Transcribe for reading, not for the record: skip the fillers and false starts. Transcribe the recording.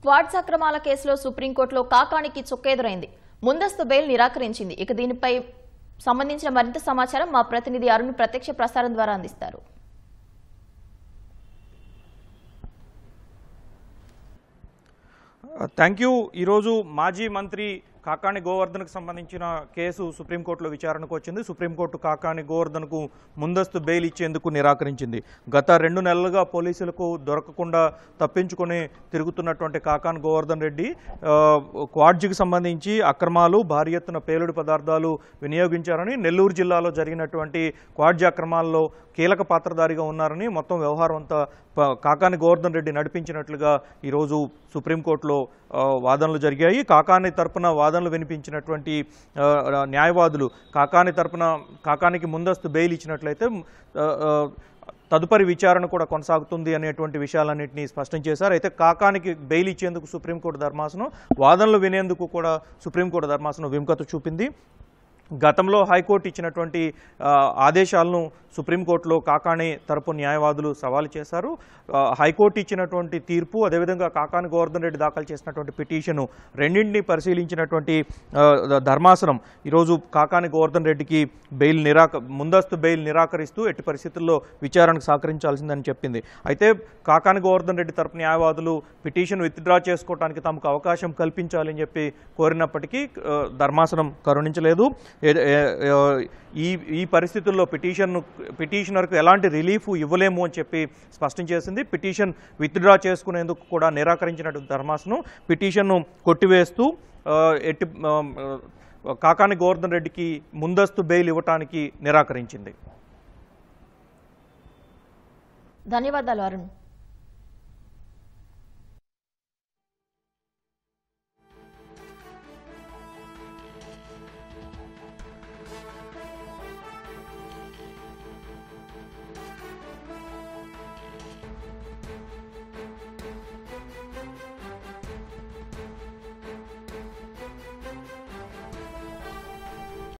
Quads అక్రమాల కేసులో సుప్రీంకోర్టులో కాకానికి చుక్కెదురైంది. ముందస్తు బెయిల్ నిరాకరించింది. ఇక దీనిపై సంబంధించిన మరింత సమాచారం మా ప్రతినిధి అరుణ్ ప్రత్యక్ష ప్రసారం ద్వారా అందిస్తారు. Thank you. ఈరోజు మాజీ మంత్రి కాకాని గోవర్ధన్కు సంబంధించిన కేసు సుప్రీంకోర్టులో విచారణకు వచ్చింది. సుప్రీంకోర్టు కాకాని గోవర్ధన్కు ముందస్తు బెయిల్ ఇచ్చేందుకు నిరాకరించింది. గత 2 నెలలుగా పోలీసులకు దొరకకుండా తప్పించుకొని తిరుగుతున్నటువంటి కాకాని గోవర్ధన్ రెడ్డి క్వాడ్జికి సంబంధించి అక్రమాలు, భారీ ఎత్తున పేలుడు పదార్థాలు వినియోగించారని, నెల్లూరు జిల్లాలో జరిగినటువంటి క్వాడ్జి అక్రమాల్లో కీలక పాత్రధారిగా ఉన్నారని, మొత్తం వ్యవహారం అంతా కాకాని గోవర్ధన్ రెడ్డి నడిపించినట్లుగా ఈరోజు సుప్రీంకోర్టులో వాదనలు జరిగాయి. కాకాని తరపున వాదనలు వినిపించినటువంటి న్యాయవాదులు కాకానికి ముందస్తు బెయిల్ ఇచ్చినట్లయితే తదుపరి విచారణ కూడా కొనసాగుతుంది అనేటువంటి విషయాలన్నింటినీ స్పష్టం చేశారు. అయితే కాకానికి బెయిల్ ఇచ్చేందుకు సుప్రీంకోర్టు ధర్మాసనం, వాదనలు వినేందుకు కూడా సుప్రీంకోర్టు ధర్మాసనం విముఖత చూపింది. గతంలో హైకోర్టు ఇచ్చినటువంటి ఆదేశాలను సుప్రీంకోర్టులో కాకాని తరపు న్యాయవాదులు సవాలు చేశారు. హైకోర్టు ఇచ్చినటువంటి తీర్పు, అదేవిధంగా కాకాని గోవర్ధన్ రెడ్డి దాఖలు చేసినటువంటి పిటిషను రెండింటినీ పరిశీలించినటువంటి ధర్మాసనం ఈరోజు కాకాని గోవర్ధన్ రెడ్డికి ముందస్తు బెయిల్ నిరాకరిస్తూ ఎట్టి పరిస్థితుల్లో విచారణకు సహకరించాల్సిందని చెప్పింది. అయితే కాకాని గోవర్ధన్ రెడ్డి తరపు న్యాయవాదులు పిటిషన్ విత్డ్రా చేసుకోవడానికి తమకు అవకాశం కల్పించాలని చెప్పి కోరినప్పటికీ ధర్మాసనం కరుణించలేదు. ఈ పరిస్థితుల్లో పిటిషనర్కు ఎలాంటి రిలీఫ్ ఇవ్వలేము అని చెప్పి స్పష్టం చేసింది. పిటిషన్ విత్డ్రా చేసుకునేందుకు కూడా నిరాకరించినట్టు ధర్మాసనం పిటిషన్ను కొట్టివేస్తూ కాకాని గోవర్ధన్ రెడ్డికి ముందస్తు బెయిల్ ఇవ్వటానికి నిరాకరించింది. ధన్యవాదాలు అరుణ్.